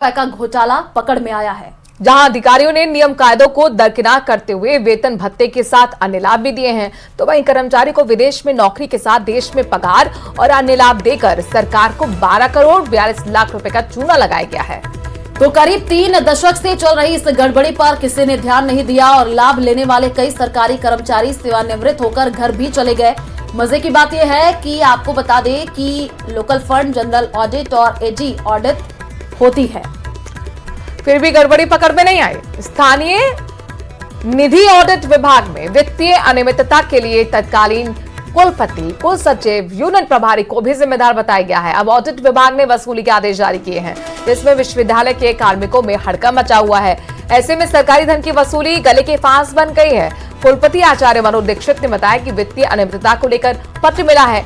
का घोटाला पकड़ में आया है, जहां अधिकारियों ने नियम कायदों को दरकिनार करते हुए वेतन भत्ते के साथ अन्य लाभ भी दिए हैं, तो वहीं कर्मचारी को विदेश में नौकरी के साथ देश में पगार और अन्य लाभ देकर सरकार को 12 करोड़ 42 लाख रुपए का चूना लगाया गया है। तो करीब 3 दशक से चल रही इस गड़बड़ी पर किसी ने ध्यान नहीं दिया और लाभ लेने वाले कई सरकारी कर्मचारी सेवानिवृत्त होकर घर भी चले गए। मजे की बात यह है कि आपको बता दें कि लोकल फंड, जनरल ऑडिट और एजी ऑडिट होती है, फिर भी गड़बड़ी पकड़ में नहीं आई। स्थानीय निधि ऑडिट विभाग में वित्तीय अनियमितता के लिए तत्कालीन कुलपति, कुल सचिव, यूनियन प्रभारी को भी जिम्मेदार बताया गया है। अब ऑडिट विभाग ने वसूली के आदेश जारी किए हैं, जिसमें विश्वविद्यालय के कार्मिकों में हड़कंप मचा हुआ है। ऐसे में सरकारी धन की वसूली गले के फांस बन गई है। कुलपति आचार्य मनोज दीक्षित ने बताया कि वित्तीय अनियमितता को लेकर पत्र मिला है,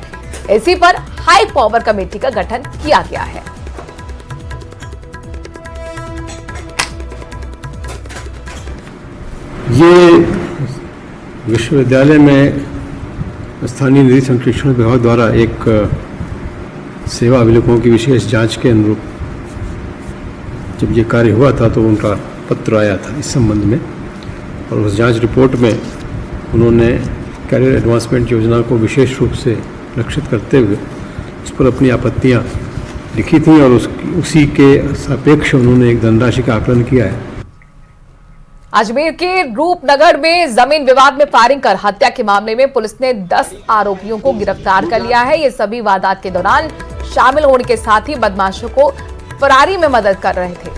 इसी पर हाई पावर कमेटी का गठन किया गया है। ये विश्वविद्यालय में स्थानीय निधि संरक्षण विभाग द्वारा एक सेवा अभिलेखों की विशेष जांच के अनुरूप जब ये कार्य हुआ था तो उनका पत्र आया था इस संबंध में, और उस जांच रिपोर्ट में उन्होंने कैरियर एडवांसमेंट योजना को विशेष रूप से लक्षित करते हुए उस पर अपनी आपत्तियां लिखी थी और उसी के सापेक्ष उन्होंने एक धनराशि का आकलन किया है। अजमेर के रूपनगर में जमीन विवाद में फायरिंग कर हत्या के मामले में पुलिस ने 10 आरोपियों को गिरफ्तार कर लिया है। ये सभी वारदात के दौरान शामिल होने के साथ ही बदमाशों को फरारी में मदद कर रहे थे।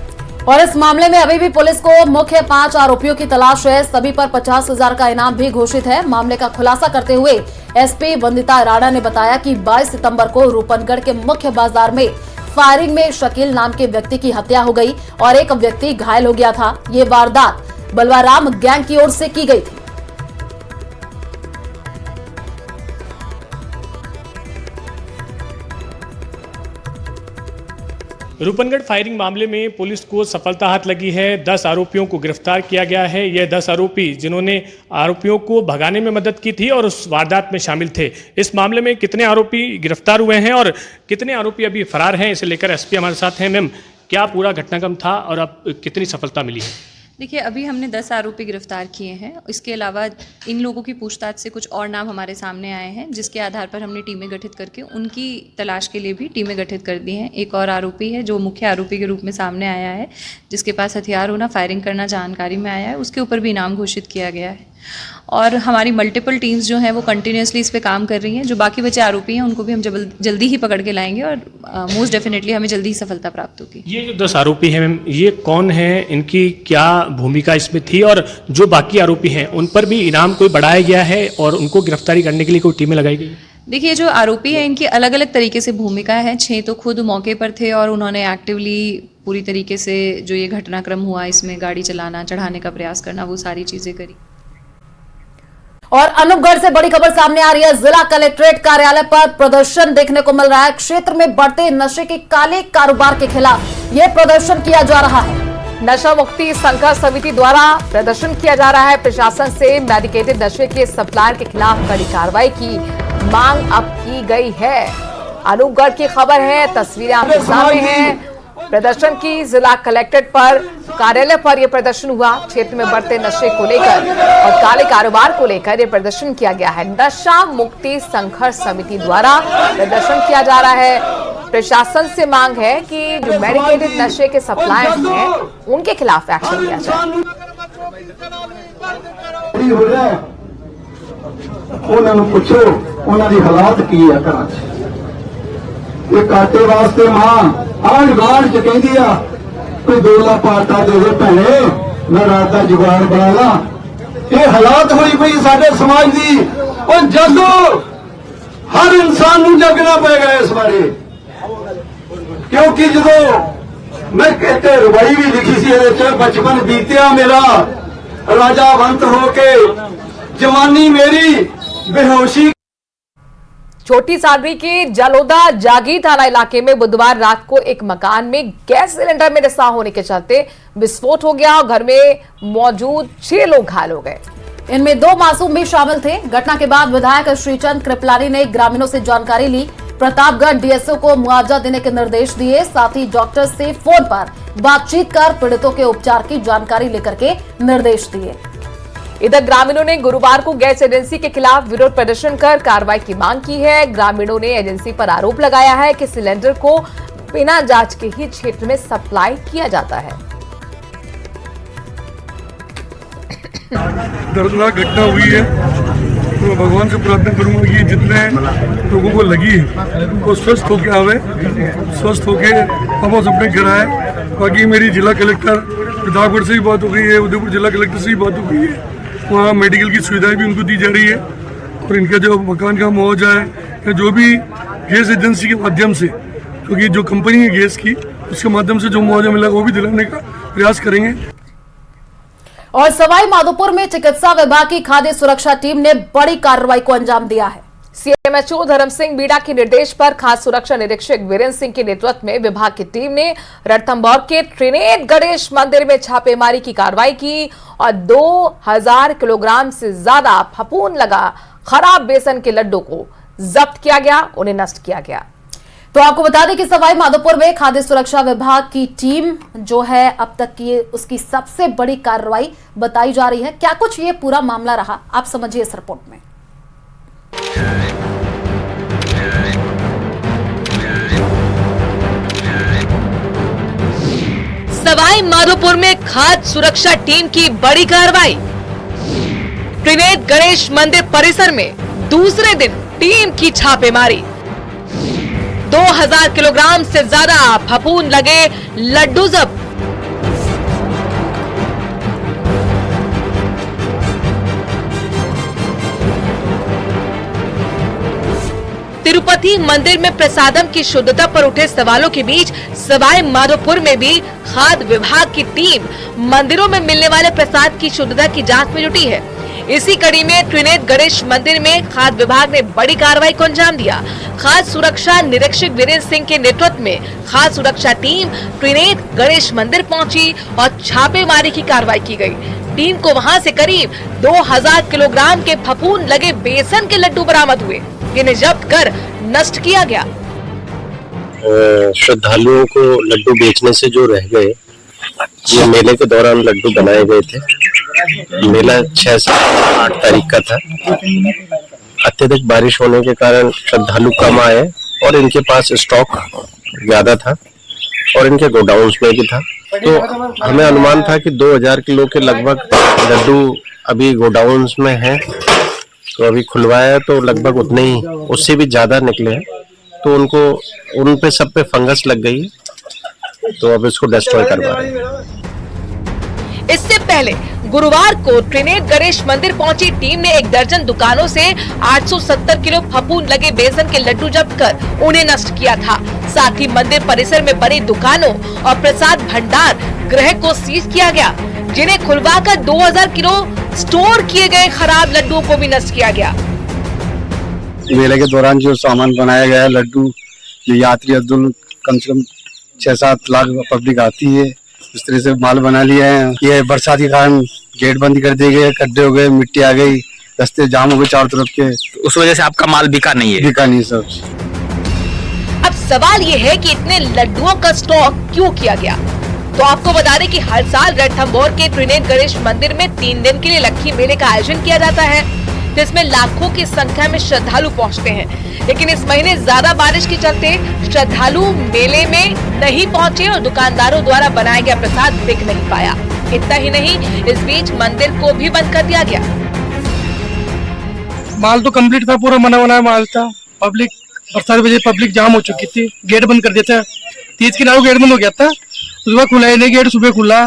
और इस मामले में अभी भी पुलिस को मुख्य 5 आरोपियों की तलाश है। सभी पर 50,000 का इनाम भी घोषित है। मामले का खुलासा करते हुए एसपी वंदिता राणा ने बताया कि 22 सितंबर को रूपनगढ़ के मुख्य बाजार में फायरिंग में शकील नाम के व्यक्ति की हत्या हो गई और एक व्यक्ति घायल हो गया था। ये वारदात बलवाराम गैंग की ओर से की गई थी। रूपनगढ़ फायरिंग मामले में पुलिस को सफलता हाथ लगी है। 10 आरोपियों को गिरफ्तार किया गया है। यह 10 आरोपी जिन्होंने आरोपियों को भगाने में मदद की थी और उस वारदात में शामिल थे। इस मामले में कितने आरोपी गिरफ्तार हुए हैं और कितने आरोपी अभी फरार हैं, इसे लेकर एसपी हमारे साथ हैं। मैम, क्या पूरा घटनाक्रम था और अब कितनी सफलता मिली है? देखिए, अभी हमने 10 आरोपी गिरफ्तार किए हैं। इसके अलावा इन लोगों की पूछताछ से कुछ और नाम हमारे सामने आए हैं, जिसके आधार पर हमने टीमें गठित करके उनकी तलाश के लिए भी टीमें गठित कर दी हैं। एक और आरोपी है जो मुख्य आरोपी के रूप में सामने आया है, जिसके पास हथियार होना, फायरिंग करना जानकारी में आया है, उसके ऊपर भी इनाम घोषित किया गया है। और हमारी मल्टीपल टीम्स जो हैं वो कंटिन्यूसली इस पे काम कर रही हैं। जो बाकी बचे आरोपी हैं उनको भी हम जल्दी ही पकड़ के लाएंगे और मोस्ट डेफिनेटली हमें जल्दी ही सफलता प्राप्त होगी। ये जो 10 आरोपी हैं मैम, ये कौन है, इनकी क्या भूमिका इसमें थी और जो बाकी आरोपी हैं उन पर भी इनाम कोई बढ़ाया गया है और उनको गिरफ्तारी करने के लिए कोई टीमें लगाई गई? देखिए, जो आरोपी हैं इनकी अलग अलग तरीके से भूमिका है। 6 तो खुद मौके पर थे और उन्होंने एक्टिवली पूरी तरीके से जो ये घटनाक्रम हुआ इसमें गाड़ी चलाना, चढ़ाने का प्रयास करना, वो सारी चीज़ें करी। और अनूपगढ़ से बड़ी खबर सामने आ रही है। जिला कलेक्ट्रेट कार्यालय पर प्रदर्शन देखने को मिल रहा है। क्षेत्र में बढ़ते नशे के काले कारोबार के खिलाफ यह प्रदर्शन किया जा रहा है। नशा मुक्ति संघर्ष समिति द्वारा प्रदर्शन किया जा रहा है। प्रशासन से मेडिकेटेड नशे के सप्लायर के खिलाफ कड़ी कार्रवाई की मांग अब की गई है। अनूपगढ़ की खबर है, तस्वीरें आपके सामने हैं। प्रदर्शन की जिला कलेक्ट्रेट पर कार्यालय पर यह प्रदर्शन हुआ। क्षेत्र में बढ़ते नशे को लेकर और काले कारोबार को लेकर यह प्रदर्शन किया गया है। नशा मुक्ति संघर्ष समिति द्वारा प्रदर्शन किया जा रहा है। प्रशासन से मांग है कि जो मेडिकेटेड नशे के सप्लायर्स हैं उनके खिलाफ एक्शन लिया जाए। उन्होंने पूछो उन्होंने हालात की है घरां च। ये काटे वास्ते मां आंढ गुआंढ च कहंदी आ कोई 2 लाख पाटा दे दे भैणे, मैं रात का जुगाड़ बना ला। ये हालात हुई पई साडे समाज दी। और जदों हर इंसान नूं जगना पेगा इस बारे, क्योंकि जदों मैं कहते रुबाई भी लिखी सी इहदे च, बचपन बीतिया मेरा राजावंत होके, जवानी मेरी बेहोशी। छोटी सादरी के जलोदा जागी थाना इलाके में बुधवार रात को एक मकान में गैस सिलेंडर में रिसाव होने के चलते विस्फोट हो गया और घर में मौजूद 6 लोग घायल हो गए। इनमें 2 मासूम भी शामिल थे। घटना के बाद विधायक श्रीचंद कृपलानी ने ग्रामीणों से जानकारी ली। प्रतापगढ़ डीएसओ को मुआवजा देने के निर्देश दिए। साथ ही डॉक्टर से फोन पर बातचीत कर पीड़ितों के उपचार की जानकारी लेकर के निर्देश दिए। इधर ग्रामीणों ने गुरुवार को गैस एजेंसी के खिलाफ विरोध प्रदर्शन कर कार्रवाई की मांग की है। ग्रामीणों ने एजेंसी पर आरोप लगाया है कि सिलेंडर को बिना जांच के ही क्षेत्र में सप्लाई किया जाता है। दर्दनाक घटना हुई है, तो भगवान से प्रार्थना करूंगा कि जितने लोगों को लगी है वो स्वस्थ होके आवे, स्वस्थ होके वापस अपने घर आए। बाकी मेरी जिला कलेक्टर प्रतापगढ़ से भी बात हो गई है, उदयपुर जिला कलेक्टर से भी बात हो गई है, वहाँ मेडिकल की सुविधाएं भी उनको दी जा रही है और इनका जो मकान का मुआवजा है या जो भी गैस एजेंसी के माध्यम से, क्योंकि जो कंपनी है गैस की उसके माध्यम से जो मुआवजा मिला वो भी दिलाने का प्रयास करेंगे। और सवाई माधोपुर में चिकित्सा विभाग की खाद्य सुरक्षा टीम ने बड़ी कार्रवाई को अंजाम दिया है। सीएमएचओ धर्म सिंह बीड़ा के निर्देश पर खाद्य सुरक्षा निरीक्षक वीरेंद्र सिंह के नेतृत्व में विभाग की टीम ने रणथंभौर के त्रिनेत्र गणेश मंदिर में छापेमारी की कार्रवाई की और 2000 किलोग्राम से ज्यादा फफूंद लगा खराब बेसन के लड्डू को जब्त किया गया, उन्हें नष्ट किया गया। तो आपको बता दें कि सवाई माधोपुर में खाद्य सुरक्षा विभाग की टीम जो है अब तक की उसकी सबसे बड़ी कार्रवाई बताई जा रही है। क्या कुछ ये पूरा मामला रहा, आप समझिए इस रिपोर्ट में। सवाई माधोपुर में खाद्य सुरक्षा टीम की बड़ी कार्रवाई। त्रिनेत्र गणेश मंदिर परिसर में दूसरे दिन टीम की छापेमारी। 2000 किलोग्राम से ज्यादा फफूंद लगे लड्डू जब्त। तिरुपति मंदिर में प्रसादम की शुद्धता पर उठे सवालों के बीच सवाई माधोपुर में भी खाद्य विभाग की टीम मंदिरों में मिलने वाले प्रसाद की शुद्धता की जांच में जुटी है। इसी कड़ी में त्रिनेत्र गणेश मंदिर में खाद्य विभाग ने बड़ी कार्रवाई को अंजाम दिया। खाद्य सुरक्षा निरीक्षक वीरेंद्र सिंह के नेतृत्व में खाद्य सुरक्षा टीम त्रिनेत्र गणेश मंदिर पहुंची और छापेमारी की कार्रवाई की गई। टीम को वहां से करीब 2000 किलोग्राम के फफूंद लगे बेसन के लड्डू बरामद हुए, जिन्हें जब्त कर नष्ट किया गया। श्रद्धालुओं को लड्डू बेचने से जो रह गए, ये मेले के दौरान लड्डू बनाए गए थे। मेला 6 से 8 तारीख का था। अत्यधिक बारिश होने के कारण श्रद्धालु कम आए और इनके पास स्टॉक ज्यादा था और इनके गोडाउन्स में भी था। तो हमें अनुमान था कि 2000 किलो के लगभग लड्डू अभी गोडाउन्स में हैं। तो अभी खुलवाया तो लगभग उतने ही, उससे भी ज्यादा निकले हैं। तो उन पे सब पे फंगस लग गई है, तो अब इसको डिस्ट्रॉय करवा रहे हैं। इससे पहले गुरुवार को त्रिनेत्र गणेश मंदिर पहुंची टीम ने 1 दर्जन दुकानों से 870 किलो फफूंद लगे बेसन के लड्डू जब्त कर उन्हें नष्ट किया था। साथ ही मंदिर परिसर में बनी दुकानों और प्रसाद भंडार गृह को सीज किया गया, जिन्हें खुलवाकर 2000 किलो स्टोर किए गए खराब लड्डुओं को भी नष्ट किया गया। मेले के दौरान जो सामान बनाया गया है लड्डू, जो यात्री अब्दुल कम से कम 6-7 लाख पब्लिक आती है, इस तरह से माल बना लिया है। ये बरसात के कारण गेट बंद कर दिए गए, खड्डे हो गए, मिट्टी आ गई, रास्ते जाम हो गए चारों तरफ के, उस वजह से आपका माल बिका नहीं है? बिका नहीं सर। अब सवाल ये है कि इतने लड्डुओं का स्टॉक क्यों किया गया। तो आपको बता दें कि हर साल रणथंभौर के त्रिनेत्र गणेश मंदिर में 3 दिन के लिए लक्खी मेले का आयोजन किया जाता है, जिसमें लाखों की संख्या में श्रद्धालु पहुंचते हैं। लेकिन इस महीने ज्यादा बारिश के चलते श्रद्धालु मेले में नहीं पहुंचे और दुकानदारों द्वारा बनाया गया प्रसाद बिक नहीं पाया। इतना ही नहीं, इस बीच मंदिर को भी बंद कर दिया गया। माल तो कंप्लीट था, पूरा बना बनाया माल था। पब्लिक बरसात वजह पब्लिक जाम हो चुकी थी, गेट बंद कर दिया था। 30 की रात गेट बंद हो गया था, सुबह खुला ही नहीं गेट, सुबह खुला,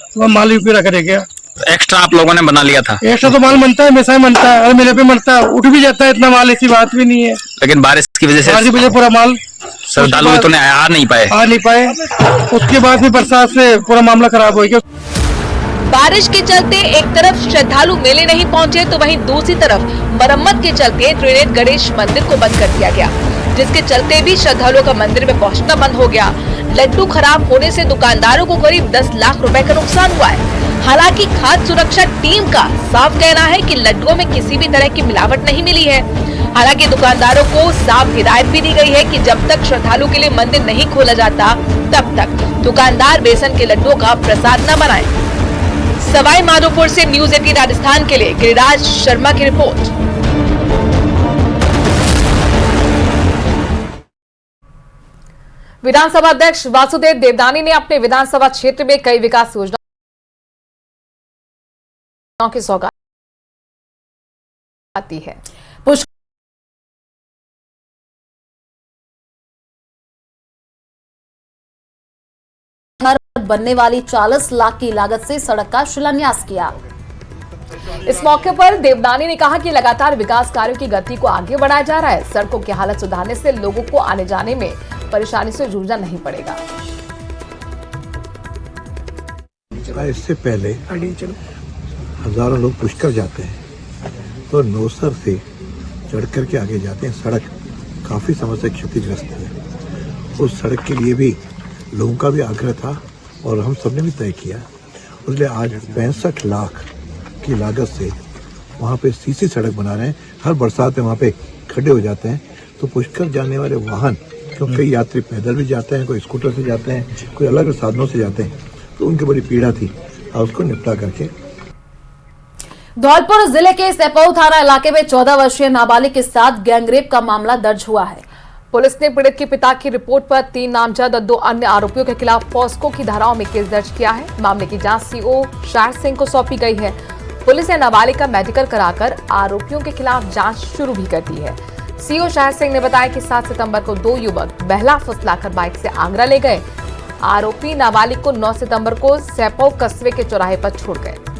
सुबह माल यूपी रखा रह गया। एक्स्ट्रा आप लोगों ने बना लिया था? एक्स्ट्रा तो माल बनता है, हमेशा ही बनता है, और मेले पे बनता है, उठ भी जाता है इतना माल, ऐसी बात भी नहीं है। लेकिन बारिश की वजह से पूरा माल श्रद्धालु तो आ नहीं पाए। उसके बाद भी बरसात से पूरा मामला खराब हो गया। बारिश के चलते एक तरफ श्रद्धालु मेले नहीं पहुंचे, तो वहीं दूसरी तरफ मरम्मत के चलते त्रिनेत्र गणेश मंदिर को बंद कर दिया गया, जिसके चलते भी श्रद्धालुओं का मंदिर में पहुंचना बंद हो गया। लड्डू खराब होने से दुकानदारों को करीब 10 लाख रुपए का नुकसान हुआ है। हालांकि खाद्य सुरक्षा टीम का साफ कहना है कि लड्डुओं में किसी भी तरह की मिलावट नहीं मिली है। हालांकि दुकानदारों को साफ हिदायत भी दी गई है कि जब तक श्रद्धालु के लिए मंदिर नहीं खोला जाता तब तक दुकानदार बेसन के लड्डुओं का प्रसाद न बनाएं। सवाई माधोपुर से न्यूज़ 18 राजस्थान के लिए गिरिराज शर्मा की रिपोर्ट। विधानसभा अध्यक्ष वासुदेव देवनानी ने अपने विधानसभा क्षेत्र में कई विकास योजनाओं की सौगात दी है। बनने वाली 40 लाख की लागत से सड़क का शिलान्यास किया। इस मौके पर देवनानी ने कहा कि लगातार विकास कार्यों की गति को आगे बढ़ाया जा रहा है। सड़कों की हालत सुधारने से लोगों को आने जाने में परेशानी से जूझना नहीं पड़ेगा। इससे पहले हजारों लोग पुष्कर जाते हैं तो नौसर से चढ़ करके आगे जाते हैं। सड़क काफी समस्या क्षतिग्रस्त है। उस सड़क के लिए भी लोगों का भी आग्रह था और हम सबने भी तय किया। इसलिए आज 65 लाख की लागत से वहाँ पे सीसी सड़क बना रहे हैं। हर बरसात में वहाँ पे खड्डे हो जाते हैं तो पुष्कर जाने वाले वाहन, क्योंकि कई यात्री पैदल भी जाते हैं, कोई स्कूटर से जाते हैं, कोई अलग साधनों से जाते हैं, तो उनकी बड़ी पीड़ा थी और उसको निपटा करके। धौलपुर जिले के सेपऊ थाना इलाके में 14 वर्षीय नाबालिग के साथ गैंगरेप का मामला दर्ज हुआ है। पुलिस ने पीड़ित के पिता की रिपोर्ट पर 3 नामजद और 2 अन्य आरोपियों के खिलाफ पॉस्को की धाराओं में केस दर्ज किया है। मामले की जांच सीओ शायर सिंह को सौंपी गई है। पुलिस ने नाबालिग का मेडिकल कराकर आरोपियों के खिलाफ जांच शुरू भी कर दी है। सीओ शायर सिंह ने बताया कि 7 सितंबर को 2 युवक बहला फुसलाकर बाइक से आगरा ले गए। आरोपी नाबालिग को 9 सितंबर को सेपऊ कस्बे के चौराहे पर छोड़ गए।